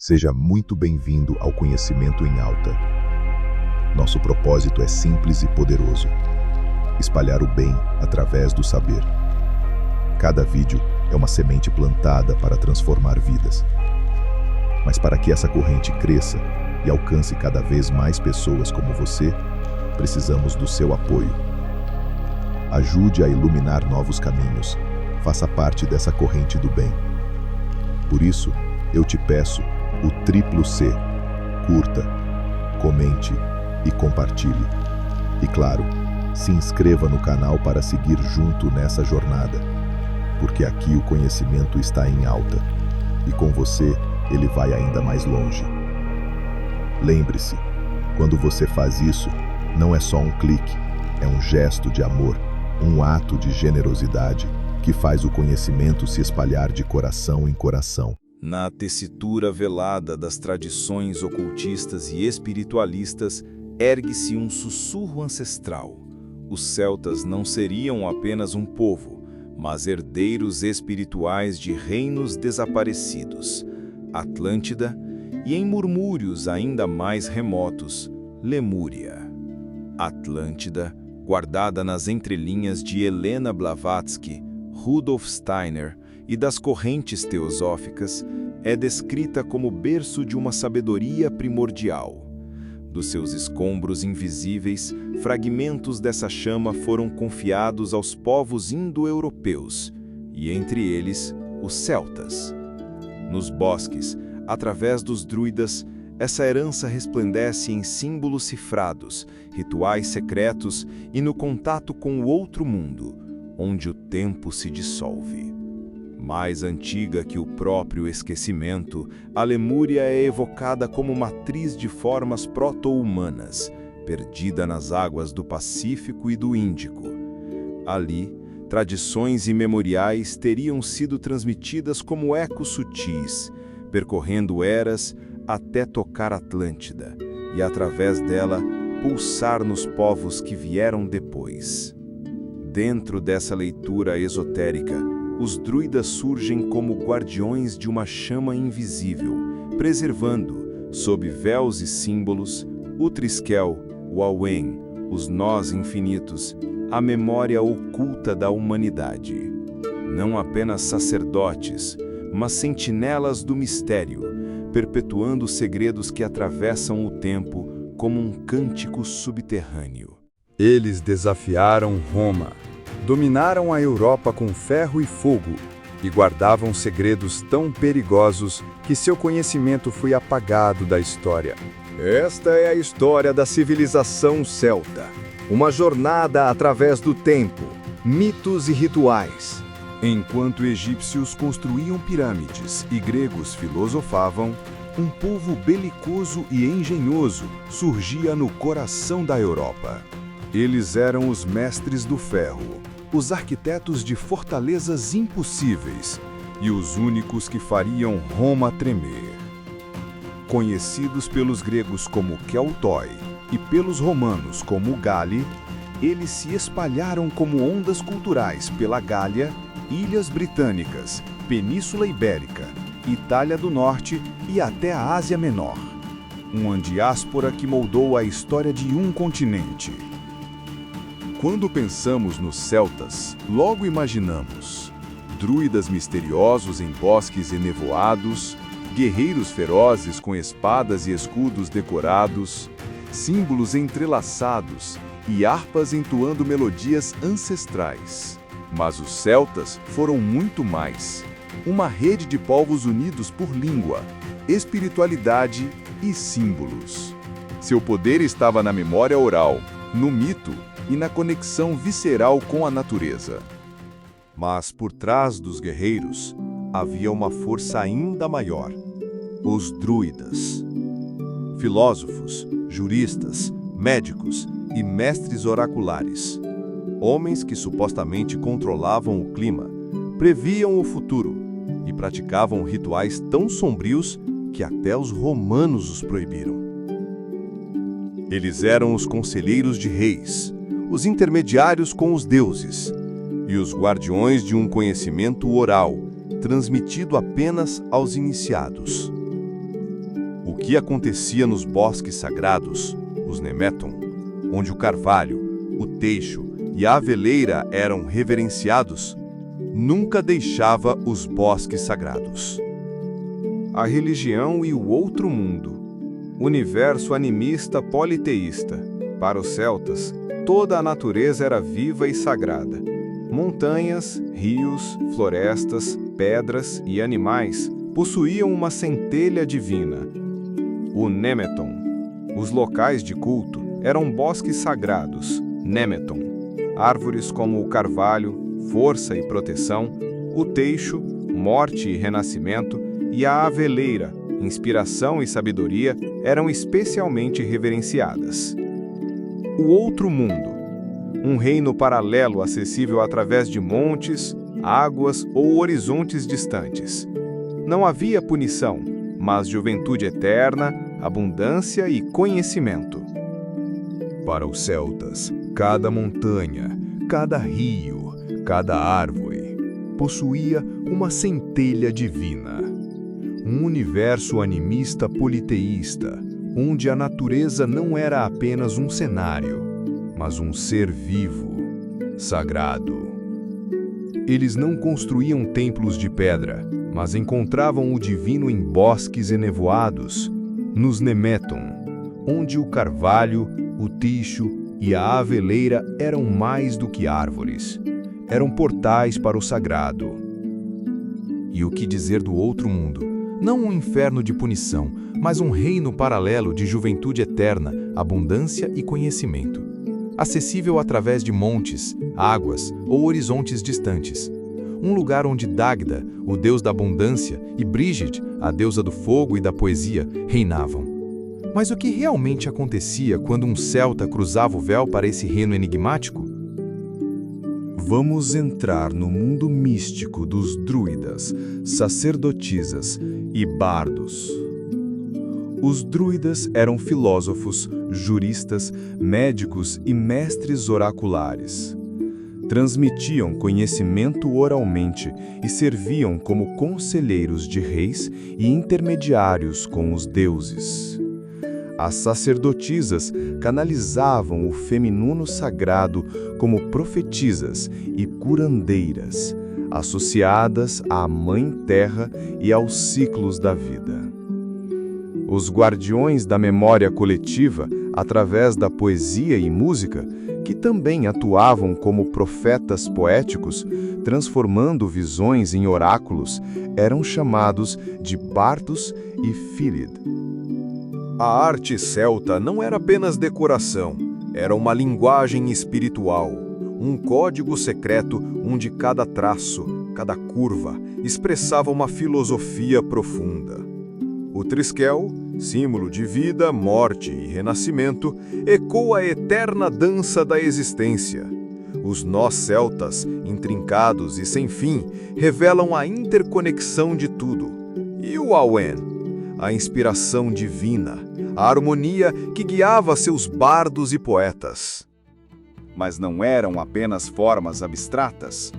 Seja muito bem-vindo ao Conhecimento em Alta. Nosso propósito é simples e poderoso: espalhar o bem através do saber. Cada vídeo é uma semente plantada para transformar vidas. Mas para que essa corrente cresça e alcance cada vez mais pessoas como você, precisamos do seu apoio. Ajude a iluminar novos caminhos. Faça parte dessa corrente do bem. Por isso, eu te peço o triplo C: curta, comente e compartilhe. E claro, se inscreva no canal para seguir junto nessa jornada, porque aqui o conhecimento está em alta, e com você ele vai ainda mais longe. Lembre-se, quando você faz isso, não é só um clique, é um gesto de amor, um ato de generosidade que faz o conhecimento se espalhar de coração em coração. Na tessitura velada das tradições ocultistas e espiritualistas, ergue-se um sussurro ancestral. Os celtas não seriam apenas um povo, mas herdeiros espirituais de reinos desaparecidos, Atlântida, e em murmúrios ainda mais remotos, Lemúria. Atlântida, guardada nas entrelinhas de Helena Blavatsky, Rudolf Steiner e das correntes teosóficas, é descrita como berço de uma sabedoria primordial. Dos seus escombros invisíveis, fragmentos dessa chama foram confiados aos povos indo-europeus, e entre eles, os celtas. Nos bosques, através dos druidas, essa herança resplandece em símbolos cifrados, rituais secretos e no contato com o outro mundo, onde o tempo se dissolve. Mais antiga que o próprio esquecimento, a Lemúria é evocada como matriz de formas proto-humanas, perdida nas águas do Pacífico e do Índico. Ali, tradições imemoriais teriam sido transmitidas como ecos sutis, percorrendo eras até tocar Atlântida e, através dela, pulsar nos povos que vieram depois. Dentro dessa leitura esotérica, os druidas surgem como guardiões de uma chama invisível, preservando, sob véus e símbolos, o Triskel, o Awen, os nós infinitos, a memória oculta da humanidade. Não apenas sacerdotes, mas sentinelas do mistério, perpetuando os segredos que atravessam o tempo como um cântico subterrâneo. Eles desafiaram Roma, dominaram a Europa com ferro e fogo e guardavam segredos tão perigosos que seu conhecimento foi apagado da história. Esta é a história da civilização celta, uma jornada através do tempo, mitos e rituais. Enquanto egípcios construíam pirâmides e gregos filosofavam, um povo belicoso e engenhoso surgia no coração da Europa. Eles eram os mestres do ferro, os arquitetos de fortalezas impossíveis e os únicos que fariam Roma tremer. Conhecidos pelos gregos como Keltoi e pelos romanos como Gali, eles se espalharam como ondas culturais pela Gália, Ilhas Britânicas, Península Ibérica, Itália do Norte e até a Ásia Menor. Uma diáspora que moldou a história de um continente. Quando pensamos nos celtas, logo imaginamos druidas misteriosos em bosques enevoados, guerreiros ferozes com espadas e escudos decorados, símbolos entrelaçados e harpas entoando melodias ancestrais. Mas os celtas foram muito mais. Uma rede de povos unidos por língua, espiritualidade e símbolos. Seu poder estava na memória oral, no mito e na conexão visceral com a natureza. Mas por trás dos guerreiros havia uma força ainda maior: os druidas. Filósofos, juristas, médicos e mestres oraculares. Homens que supostamente controlavam o clima, previam o futuro e praticavam rituais tão sombrios que até os romanos os proibiram. Eles eram os conselheiros de reis, os intermediários com os deuses e os guardiões de um conhecimento oral, transmitido apenas aos iniciados. que acontecia nos bosques sagrados, os Nemeton, onde o carvalho, o teixo e a aveleira eram reverenciados, nunca deixava os bosques sagrados. A religião e o outro mundo. Universo animista politeísta. Para os celtas, toda a natureza era viva e sagrada. Montanhas, rios, florestas, pedras e animais possuíam uma centelha divina. O Nemeton. Os locais de culto eram bosques sagrados, Nemeton. Árvores como o carvalho, força e proteção, o teixo, morte e renascimento, e a aveleira, inspiração e sabedoria, eram especialmente reverenciadas. O outro mundo. Um reino paralelo acessível através de montes, águas ou horizontes distantes. Não havia punição, mas juventude eterna, abundância e conhecimento. Para os celtas, cada montanha, cada rio, cada árvore possuía uma centelha divina. Um universo animista politeísta, onde a natureza não era apenas um cenário, mas um ser vivo, sagrado. Eles não construíam templos de pedra, mas encontravam o divino em bosques enevoados, nos Nemeton, onde o carvalho, o teixo e a aveleira eram mais do que árvores. Eram portais para o sagrado. E o que dizer do outro mundo? Não um inferno de punição, mas um reino paralelo de juventude eterna, abundância e conhecimento. Acessível através de montes, águas ou horizontes distantes. Um lugar onde Dagda, o deus da abundância, e Brigid, a deusa do fogo e da poesia, reinavam. Mas o que realmente acontecia quando um celta cruzava o véu para esse reino enigmático? Vamos entrar no mundo místico dos druidas, sacerdotisas e bardos. Os druidas eram filósofos, juristas, médicos e mestres oraculares. Transmitiam conhecimento oralmente e serviam como conselheiros de reis e intermediários com os deuses. As sacerdotisas canalizavam o feminino sagrado como profetisas e curandeiras, associadas à Mãe Terra e aos ciclos da vida. Os guardiões da memória coletiva, através da poesia e música, que também atuavam como profetas poéticos, transformando visões em oráculos, eram chamados de Bardos e Fílid. A arte celta não era apenas decoração, era uma linguagem espiritual, um código secreto onde cada traço, cada curva, expressava uma filosofia profunda. O triskel, símbolo de vida, morte e renascimento, ecoa a eterna dança da existência. Os nós celtas, intrincados e sem fim, revelam a interconexão de tudo. E o Awen, a inspiração divina, a harmonia que guiava seus bardos e poetas. Mas não eram apenas formas abstratas.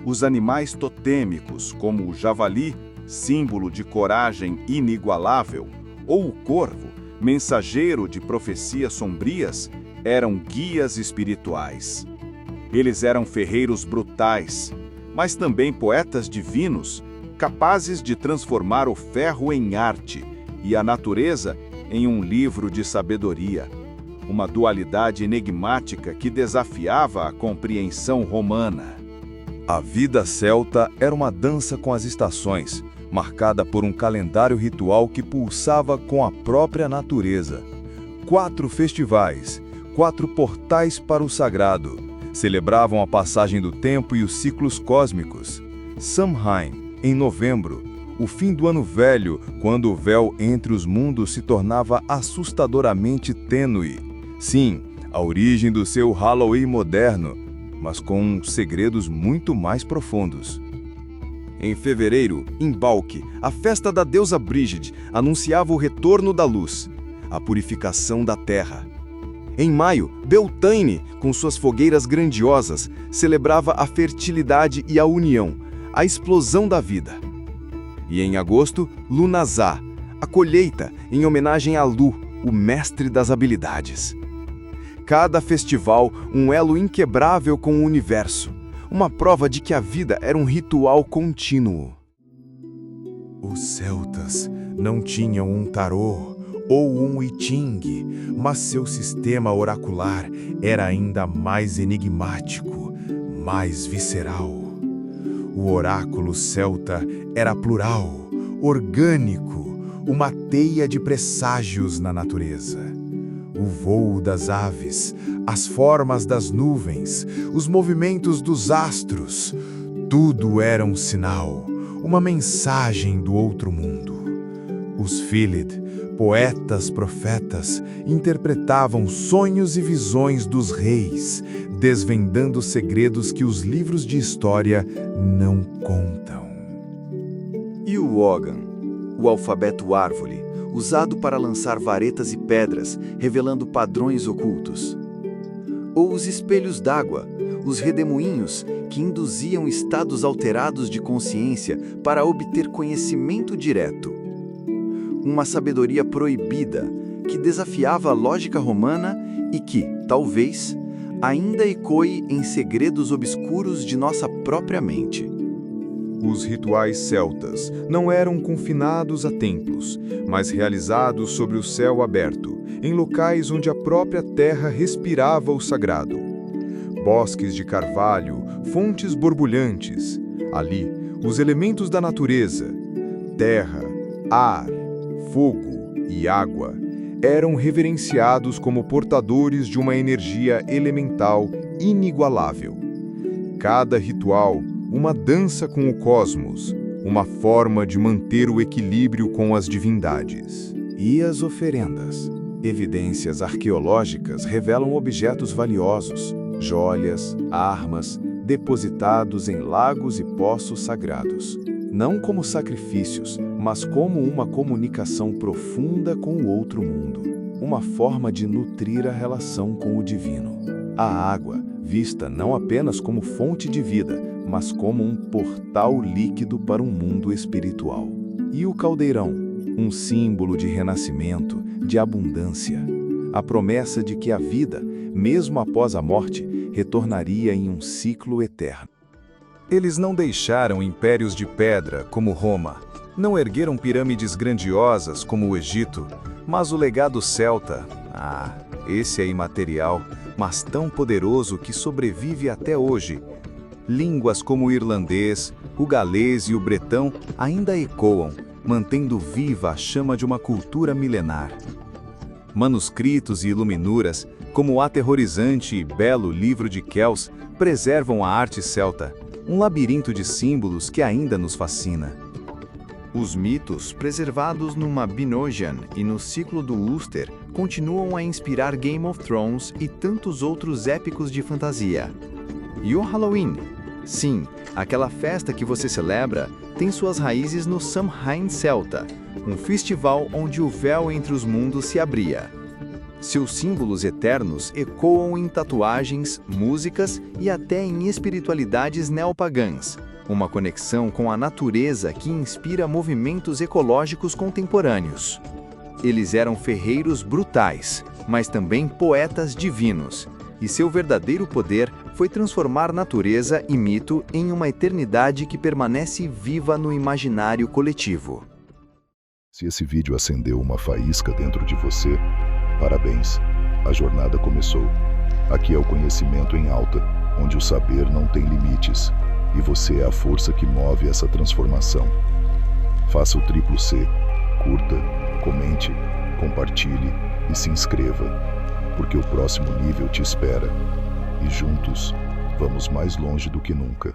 Os animais totêmicos, como o javali, símbolo de coragem inigualável, ou o corvo, mensageiro de profecias sombrias, eram guias espirituais. Eles eram ferreiros brutais, mas também poetas divinos, capazes de transformar o ferro em arte e a natureza em um livro de sabedoria, uma dualidade enigmática que desafiava a compreensão romana. A vida celta era uma dança com as estações, marcada por um calendário ritual que pulsava com a própria natureza. 4 festivais, 4 portais para o sagrado, celebravam a passagem do tempo e os ciclos cósmicos. Samhain, em novembro, o fim do ano velho, quando o véu entre os mundos se tornava assustadoramente tênue. Sim, a origem do seu Halloween moderno, mas com segredos muito mais profundos. Em fevereiro, em Balk, a festa da deusa Brigid anunciava o retorno da luz, a purificação da terra. Em maio, Beltane, com suas fogueiras grandiosas, celebrava a fertilidade e a união, a explosão da vida. E em agosto, Lunazá, a colheita em homenagem a Lu, o mestre das habilidades. Cada festival, um elo inquebrável com o universo, uma prova de que a vida era um ritual contínuo. Os celtas não tinham um tarô ou um I Ching, mas seu sistema oracular era ainda mais enigmático, mais visceral. O oráculo celta era plural, orgânico, uma teia de presságios na natureza. O voo das aves, as formas das nuvens, os movimentos dos astros, tudo era um sinal, uma mensagem do outro mundo. Os Philid, poetas, profetas, interpretavam sonhos e visões dos reis, desvendando segredos que os livros de história não contam. E o Ogham, o alfabeto árvore, usado para lançar varetas e pedras, revelando padrões ocultos. Ou os espelhos d'água, os redemoinhos que induziam estados alterados de consciência para obter conhecimento direto. Uma sabedoria proibida que desafiava a lógica romana e que, talvez, ainda ecoe em segredos obscuros de nossa própria mente. Os rituais celtas não eram confinados a templos, mas realizados sobre o céu aberto, em locais onde a própria terra respirava o sagrado. Bosques de carvalho, fontes borbulhantes. Ali, os elementos da natureza, terra, ar, fogo e água, eram reverenciados como portadores de uma energia elemental inigualável. Cada ritual, uma dança com o cosmos, uma forma de manter o equilíbrio com as divindades. E as oferendas. Evidências arqueológicas revelam objetos valiosos, joias, armas, depositados em lagos e poços sagrados. Não como sacrifícios, mas como uma comunicação profunda com o outro mundo. Uma forma de nutrir a relação com o divino. A água, vista não apenas como fonte de vida, mas como um portal líquido para um mundo espiritual. E o caldeirão, um símbolo de renascimento, de abundância. A promessa de que a vida, mesmo após a morte, retornaria em um ciclo eterno. Eles não deixaram impérios de pedra, como Roma. Não ergueram pirâmides grandiosas, como o Egito. Mas o legado celta, esse é imaterial, mas tão poderoso que sobrevive até hoje. Línguas como o irlandês, o galês e o bretão ainda ecoam, mantendo viva a chama de uma cultura milenar. Manuscritos e iluminuras, como o aterrorizante e belo livro de Kells, preservam a arte celta, um labirinto de símbolos que ainda nos fascina. Os mitos, preservados no Mabinogion e no ciclo do Ulster, continuam a inspirar Game of Thrones e tantos outros épicos de fantasia. E o Halloween? Sim, aquela festa que você celebra tem suas raízes no Samhain celta, um festival onde o véu entre os mundos se abria. Seus símbolos eternos ecoam em tatuagens, músicas e até em espiritualidades neopagãs, uma conexão com a natureza que inspira movimentos ecológicos contemporâneos. Eles eram ferreiros brutais, mas também poetas divinos, e seu verdadeiro poder foi transformar natureza e mito em uma eternidade que permanece viva no imaginário coletivo. Se esse vídeo acendeu uma faísca dentro de você, parabéns, a jornada começou. Aqui é o conhecimento em alta, onde o saber não tem limites, e você é a força que move essa transformação. Faça o triplo C, curta, comente, compartilhe e se inscreva, porque o próximo nível te espera. E juntos, vamos mais longe do que nunca.